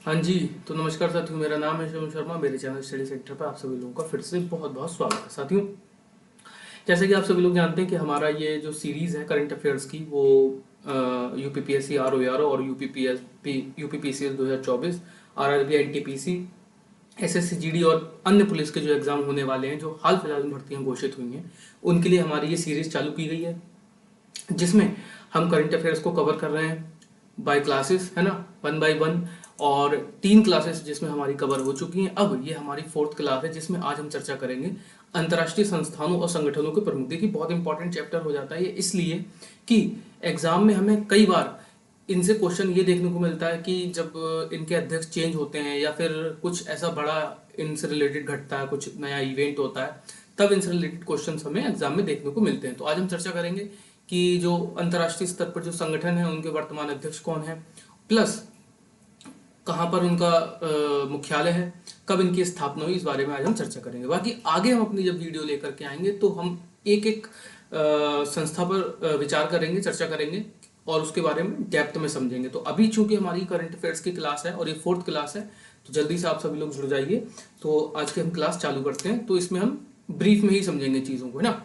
हाँ जी। तो नमस्कार साथियों, मेरा नाम है शिवम शर्मा। मेरे चैनल स्टडी सेक्टर पर आप सभी लोगों का फिर से बहुत बहुत स्वागत है साथियों। जैसे कि आप सभी लोग जानते हैं कि हमारा ये जो सीरीज़ है करंट अफेयर्स की वो यूपीपीएससी आर और UPPCS 2024, RRB NTPC, SSC GD और अन्य पुलिस के जो एग्ज़ाम होने वाले हैं, जो हाल फिलहाल में भर्तियां घोषित हुई हैं, उनके लिए हमारी ये सीरीज़ चालू की गई है, जिसमें हम करंट अफेयर्स को कवर कर रहे हैं बाय क्लासेस, है ना, वन बाय वन। और 3 क्लासेस जिसमें हमारी कवर हो चुकी हैं। अब ये हमारी 4th क्लास है, जिसमें आज हम चर्चा करेंगे अंतर्राष्ट्रीय संस्थानों और संगठनों के प्रमुख। देखिए, बहुत इंपॉर्टेंट चैप्टर हो जाता है ये, इसलिए कि एग्जाम में हमें कई बार इनसे क्वेश्चन ये देखने को मिलता है कि जब इनके अध्यक्ष चेंज होते हैं या फिर कुछ ऐसा बड़ा इनसे रिलेटेड घटता है, कुछ नया इवेंट होता है, तब इनसे रिलेटेड क्वेश्चन हमें एग्जाम में देखने को मिलते हैं। तो आज हम चर्चा करेंगे कि जो अंतर्राष्ट्रीय स्तर पर जो संगठन है उनके वर्तमान अध्यक्ष कौन है, प्लस कहाँ पर उनका मुख्यालय है, कब इनकी स्थापना हुई, इस बारे में आज हम चर्चा करेंगे। बाकी आगे हम अपनी जब वीडियो लेकर के आएंगे तो हम एक एक संस्था पर विचार करेंगे, चर्चा करेंगे और उसके बारे में डेप्थ में समझेंगे। तो अभी चूंकि हमारी करंट अफेयर्स की क्लास है और ये 4th क्लास है, तो जल्दी से आप सभी लोग जुड़ जाइए। तो आज की हम क्लास चालू करते हैं। तो इसमें हम ब्रीफ में ही समझेंगे चीज़ों को, है ना।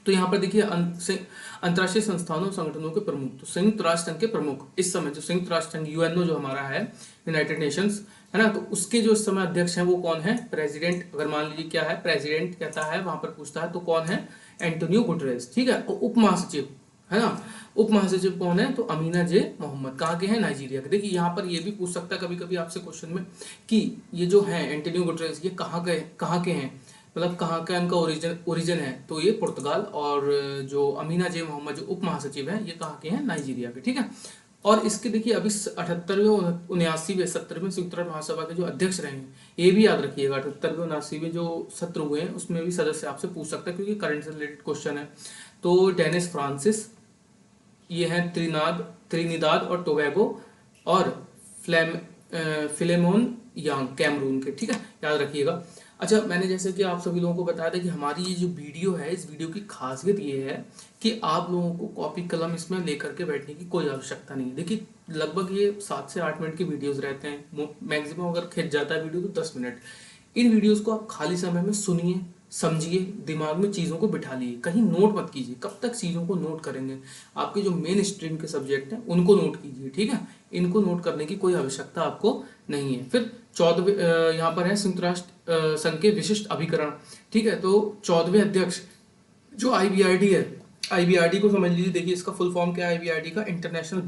तो यहाँ पर देखिए अंतर्राष्ट्रीय संस्थानों और संगठनों के प्रमुख। तो संयुक्त राष्ट्र संघ के प्रमुख इस समय, जो संयुक्त राष्ट्र संघ यूएनओ जो हमारा है, यूनाइटेड नेशंस, है ना, तो उसके जो इस समय अध्यक्ष हैं वो कौन है? प्रेसिडेंट। अगर मान लीजिए क्या है, प्रेसिडेंट कहता है, वहां पर पूछता है तो कौन है? Antonio Guterres. ठीक है। और उप महासचिव, है ना, उप महासचिव कौन है? तो अमीना जे मोहम्मद। कहाँ के हैं? नाइजीरिया के। देखिए, यहाँ पर ये भी पूछ सकता है कभी कभी आपसे क्वेश्चन में कि ये जो है एंटोनियो गुटरेस, ये कहाँ के हैं, मतलब कहाँ का इनका ओरिजिन है। तो ये पुर्तगाल। और जो अमीना जे मोहम्मद जो उप महासचिव है, ये कहाँ के हैं? नाइजीरिया के। ठीक है। और इसके देखिए अभी 78वें 79वें 70वें संयुक्त राष्ट्र महासभा के जो अध्यक्ष रहे हैं, ये भी याद रखिएगा। 78वें 79वें जो सत्र हुए हैं उसमें भी सदस्य आपसे पूछ सकता है, क्योंकि करंट से रिलेटेड क्वेश्चन है। तो डेनिस फ्रांसिस, ये हैं त्रिनिदाद और टोबैगो, और फिलेमोन यांग कैमरून के। ठीक है, याद रखिएगा। अच्छा, मैंने जैसे कि आप सभी लोगों को बताया था कि हमारी ये जो वीडियो है, इस वीडियो की खासियत ये है कि आप लोगों को कॉपी कलम इसमें लेकर के बैठने की कोई आवश्यकता नहीं है। देखिए, लगभग ये 7 से 8 मिनट की वीडियोस रहते हैं, मैक्सिमम अगर खिंच जाता है वीडियो तो 10 मिनट। इन वीडियोस को आप खाली समय में सुनिए, समझिए, दिमाग में चीज़ों को बिठा लिए, कहीं नोट मत कीजिए। कब तक चीज़ों को नोट करेंगे? आपके जो मेन स्ट्रीम के सब्जेक्ट हैं उनको नोट कीजिए। ठीक है, इनको नोट करने की कोई आवश्यकता आपको नहीं है। फिर 14वें यहाँ पर है संयुक्त राष्ट्र संघ के विशिष्ट अभिकरण। ठीक है, तो 14वें अध्यक्ष जो आईबीआरडी है, आईबीआरडी को समझ लीजिए। देखिए, इसका फुल फॉर्म क्या है आईबीआरडी का? International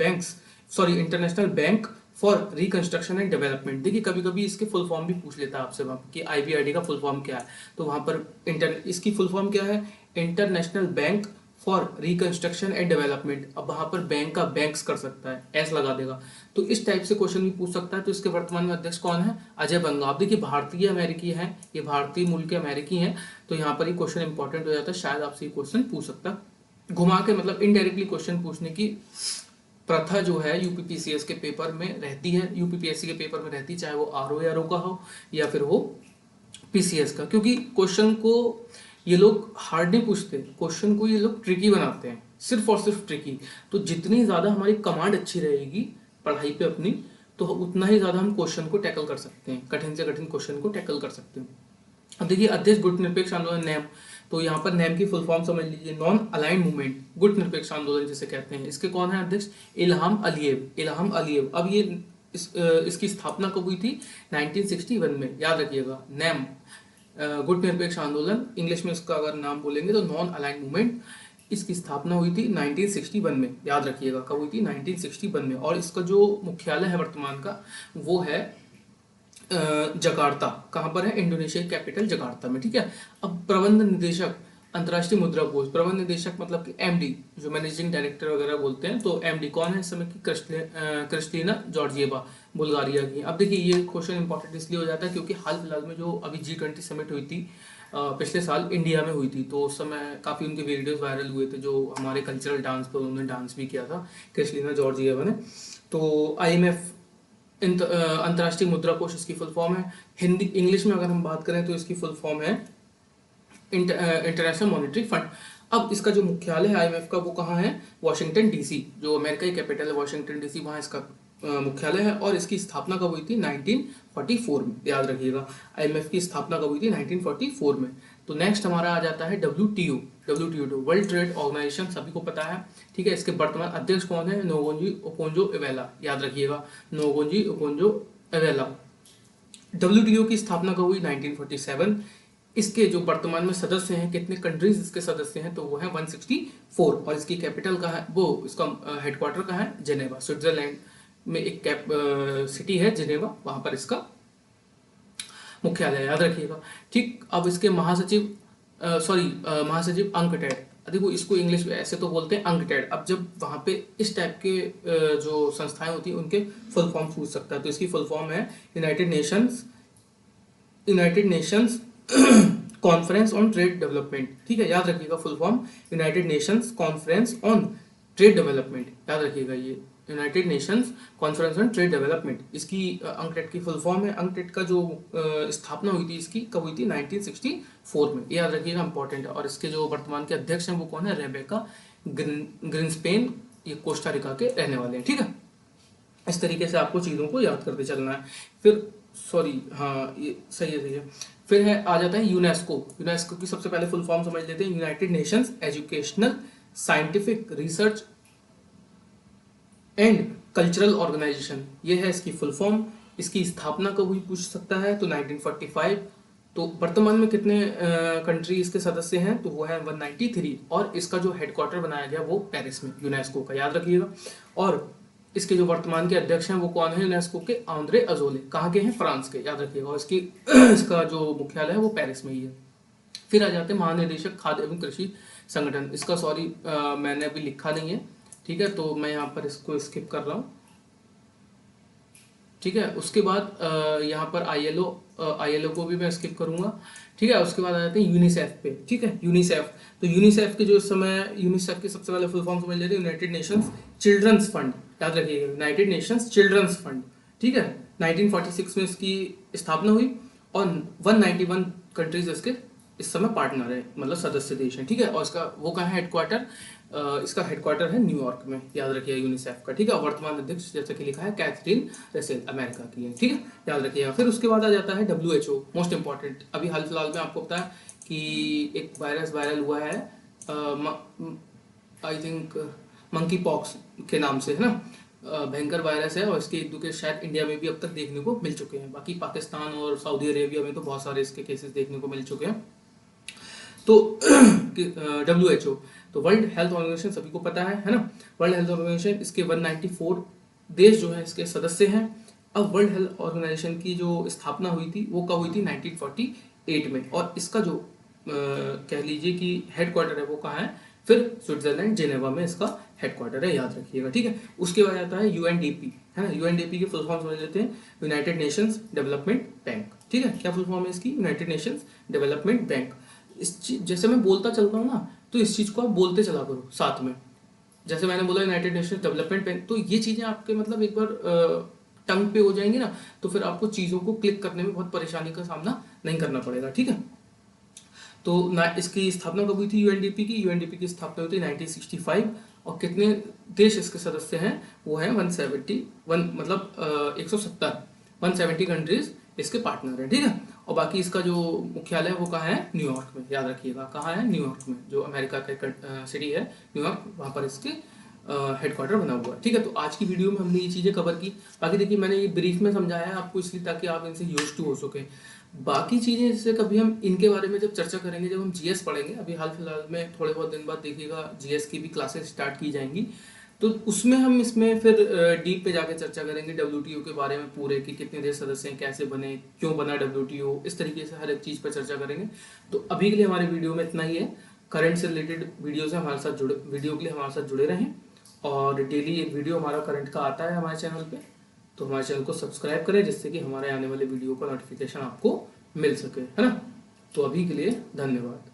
bank for reconstruction and development. देखिए, कभी कभी इसके फुल फॉर्म भी पूछ लेता है आपसे वहाँ कि आईबीआरडी का फुल फॉर्म क्या है। तो वहाँ पर इसकी फुल फॉर्म क्या है? International bank for reconstruction and development. अब वहाँ पर बैंक का बैंक्स कर सकता है, एस लगा देगा। तो इस टाइप से क्वेश्चन भी पूछ सकता है। तो इसके वर्तमान में अध्यक्ष कौन है? अजय बंगा। आप देखिए, भारतीय अमेरिकी हैं, ये भारतीय मूल के अमेरिकी हैं। तो यहाँ पर ये क्वेश्चन इंपॉर्टेंट हो जाता है, शायद आपसे ये क्वेश्चन पूछ सकता है घुमा के, मतलब इनडायरेक्टली क्वेश्चन पूछने की प्रथा जो है यूपीपीसीएस के पेपर में रहती है, यूपीपीएससी के पेपर में रहती है, चाहे वो आरओ का हो या फिर हो पीसीएस का। क्योंकि क्वेश्चन को ये लोग हार्ड नहीं पूछते, क्वेश्चन को ये लोग ट्रिकी बनाते हैं, सिर्फ और सिर्फ ट्रिकी। तो जितनी ज़्यादा हमारी कमांड अच्छी रहेगी पढ़ाई पे अपनी, तो उतना ही ज़्यादा हम क्वेश्चन को टैकल कर सकते हैं, कठिन से कठिन क्वेश्चन को टैकल कर सकते हैं। अब देखिए, अध्यक्ष गुट निरपेक्ष आंदोलन नैम। तो यहाँ पर नैम की फुल फॉर्म समझ लीजिए, नॉन अलाइंड मूवमेंट गुट निरपेक्ष आंदोलन जिसे कहते हैं। इसके कौन है अध्यक्ष? इल्हाम अलीयव। अब ये इसकी स्थापना कब हुई थी? 1961 में। याद रखिएगा, नैम गुट निरपेक्ष आंदोलन, इंग्लिश में इसका अगर नाम बोलेंगे तो नॉन अलाइंड मूवमेंट। इसकी स्थापना हुई थी 1961 में। याद रखिएगा, कब हुई थी? 1961 में। और इसका जो मुख्यालय है वर्तमान का, वो है जकार्ता। कहाँ पर है? इंडोनेशिया कैपिटल जकार्ता में। ठीक है। अब प्रबंध निदेशक अंतर्राष्ट्रीय मुद्रा कोष, प्रबंध निदेशक मतलब कि एमडी, जो मैनेजिंग डायरेक्टर वगैरह बोलते हैं, तो एमडी कौन है इस समय की? क्रिस्टीना जॉर्जिएवा, बुल्गारिया की। अब देखिए, ये क्वेश्चन इंपॉर्टेंट इसलिए हो जाता है क्योंकि हाल फिलहाल में जो अभी G20 समिट हुई थी, पिछले साल इंडिया में हुई थी, तो उस समय काफ़ी उनके वीडियोस वायरल हुए थे, जो हमारे कल्चरल डांस पर उन्होंने डांस भी किया था, क्रिस्टीना जॉर्जिएवा ने। तो IMF अंतर्राष्ट्रीय मुद्रा कोष इसकी फुल फॉर्म है। हिंदी इंग्लिश में अगर हम बात करें तो इसकी फुल फॉर्म है इंटरनेशनल मॉनेटरी फंड। अब इसका जो मुख्यालय है आईएमएफ का, वो कहाँ है? वॉशिंगटन डीसी, जो अमेरिका की कैपिटल है वॉशिंगटन डीसी, वहाँ इसका मुख्यालय है और इसकी स्थापना कब हुई थी 1944 में, याद रखिएगा। IMF की स्थापना कब हुई थी 1944 में। तो नेक्स्ट हमारा आ जाता है WTO। WTO World Trade Organisation, सभी को पता है, ठीक है। इसके वर्तमान अध्यक्ष कौन है? नोगोजी ओकोंजो-इवेला, याद रखिएगा, नोगोजी ओकोंजो-इवेला। WTO की स्थापना कब हुई 1947। इसके जो वर्तमान में सदस्य हैं, कितने कंट्रीज इसके सदस्य हैं, तो वो है 164 और इसकी कैपिटल का है, वो इसका हेडक्वार्टर का है जेनेवा, स्विट्जरलैंड में एक सिटी है जेनेवा, वहां पर इसका मुख्यालय, याद रखिएगा। ठीक, अब इसके महासचिव महासचिव अंकटैड, देखो इसको इंग्लिश में ऐसे तो बोलते हैं अंकटैड। अब जब वहां पे इस टाइप के जो संस्थाएं होती हैं उनके फुल फॉर्म पूछ सकता है, तो इसकी फुल फॉर्म है United Nations conference on trade development, ठीक है, याद रखिएगा full form United Nations conference on trade development, याद रखिएगा ये United Nations conference on trade development. इसकी अंकटेड की फुल फॉर्म है। अंकटेड का जो स्थापना हुई थी इसकी कब हुई थी 1964 में, ये याद रखिएगा, इंपॉर्टेंट है। और इसके जो वर्तमान के अध्यक्ष हैं वो कौन है? रेबेका ग्रिन्सपेन, ये कोस्टा रिका के रहने वाले हैं, ठीक है। इस तरीके से आपको चीज़ों को याद करते चलना है। फिर ये सही है। फिर आ जाता है यूनेस्को। यूनेस्को की सबसे पहले फुल फॉर्म समझ लेते हैं, United Nations Educational Scientific Research and Cultural Organisation, ये है इसकी फुल फॉर्म। इसकी स्थापना कब हुई पूछ सकता है, तो 1945। तो वर्तमान में कितने कंट्री इसके सदस्य हैं, तो वो है 193 और इसका जो हेडक्वार्टर बनाया गया वो पेरिस में, यूनेस्को का, याद रखिएगा। और इसके जो वर्तमान के अध्यक्ष हैं वो कौन है यूनेस्को के? आंद्रे अजोले, कहाँ के हैं? फ्रांस के, याद रखिएगा। और इसका जो मुख्यालय है वो पेरिस में ही है। फिर आ जाते हैं महानिदेशक खाद्य एवं कृषि संगठन। इसका मैंने अभी लिखा नहीं है, ठीक है, तो मैं यहाँ पर इसको स्किप कर रहा हूँ, ठीक है। उसके बाद यहाँ पर ILO को भी मैं स्किप करूंगा, ठीक है। उसके बाद आ जाते हैं यूनिसेफ पे, ठीक है, यूनिसेफ। तो यूनिसेफ के जो इस समय यूनिसेफ की सबसे पहले फुल फॉर्म समझ लेते हैं, यूनाइटेड नेशंस चिल्ड्रंस फंड, याद रखिएगा, यूनाइटेड नेशंस चिल्ड्रंस फंड, ठीक है। 1946 में इसकी स्थापना हुई और 191 कंट्रीज इसके इस समय पार्टनर है, मतलब सदस्य देश हैं, ठीक है। और इसका वो कहाँ है हेडक्वार्टर? इसका हेडक्वार्टर है न्यूयॉर्क में, याद रखिएगा यूनिसेफ का, ठीक है। वर्तमान अध्यक्ष जैसे कि लिखा है कैथरीन रेसेल, अमेरिका की है, ठीक है, याद रखिएगा। फिर उसके बाद आ जाता है WHO, मोस्ट इंपॉर्टेंट। अभी हाल फिलहाल में आपको पता है कि एक वायरस वायरल हुआ है, आई थिंक मंकी पॉक्स के नाम से, है ना, भयंकर वायरस है और इसके एक दो केस शायद इंडिया में भी अब तक देखने को मिल चुके हैं। बाकी पाकिस्तान और सऊदी अरेबिया में तो बहुत सारे इसके केसेस देखने को मिल चुके हैं। तो WHO, तो वर्ल्ड हेल्थ ऑर्गेनाइजेशन सभी को पता है ना, वर्ल्ड हेल्थ ऑर्गेनाइजेशन, इसके 194 देश जो है इसके सदस्य हैं। अब वर्ल्ड हेल्थ ऑर्गेनाइजेशन की जो स्थापना हुई थी वो कब हुई थी 1948 में और इसका जो कह लीजिए कि हेडक्वार्टर है वो कहाँ है? फिर स्विट्जरलैंड जेनेवा में इसका हेडक्वार्टर है, याद रखिएगा, ठीक है। उसके बाद आता है UNDP, है ना। UNDP के फुल फॉर्म समझ लेते हैं, यूनाइटेड नेशंस डेवलपमेंट बैंक, ठीक है। क्या फुल फॉर्म है इसकी? United Nations development bank. इस चीज जैसे मैं बोलता चलता हूँ ना, तो इस चीज को आप बोलते चला करो साथ में। जैसे मैंने बोला यूनाइटेड नेशंस डेवलपमेंट बैंक, तो ये चीजें आपके मतलब एक बार टंग पे हो जाएंगी ना, तो फिर आपको चीजों को क्लिक करने में बहुत परेशानी का सामना नहीं करना पड़ेगा, ठीक है। तो इसकी स्थापना कब हुई थी UNDP की स्थापना हुई थी 1965 और कितने देश इसके सदस्य हैं? वो है 171, मतलब 170 कंट्रीज इसके पार्टनर है, ठीक है। और बाकी इसका जो मुख्यालय है वो कहाँ है? न्यूयॉर्क में, याद रखिएगा, कहाँ है? न्यूयॉर्क में, जो अमेरिका का सिटी है न्यूयॉर्क, वहाँ पर इसके हेडक्वार्टर बना हुआ है, ठीक है। तो आज की वीडियो में हमने ये चीज़ें कवर की। बाकी देखिए मैंने ये ब्रीफ में समझाया है आपको इसलिए ताकि आप इनसे यूज टू हो सके। बाकी चीज़ें जैसे कभी हम इनके बारे में जब चर्चा करेंगे, जब हम GS पढ़ेंगे, अभी हाल फिलहाल में थोड़े बहुत दिन बाद देखिएगा GS की भी क्लासेस स्टार्ट की जाएंगी, तो उसमें हम इसमें फिर डीप पे जाके चर्चा करेंगे WTO के बारे में पूरे, कि कितने देश सदस्य हैं, कैसे बने, क्यों बना WTO, इस तरीके से हर एक चीज़ पर चर्चा करेंगे। तो अभी के लिए हमारे वीडियो में इतना ही है। करंट से रिलेटेड वीडियो के लिए हमारे साथ जुड़े रहें और डेली एक वीडियो हमारा करंट का आता है हमारे चैनल पे, तो हमारे चैनल को सब्सक्राइब करें जिससे कि हमारे आने वाले वीडियो का नोटिफिकेशन आपको मिल सके, है ना। तो अभी के लिए धन्यवाद।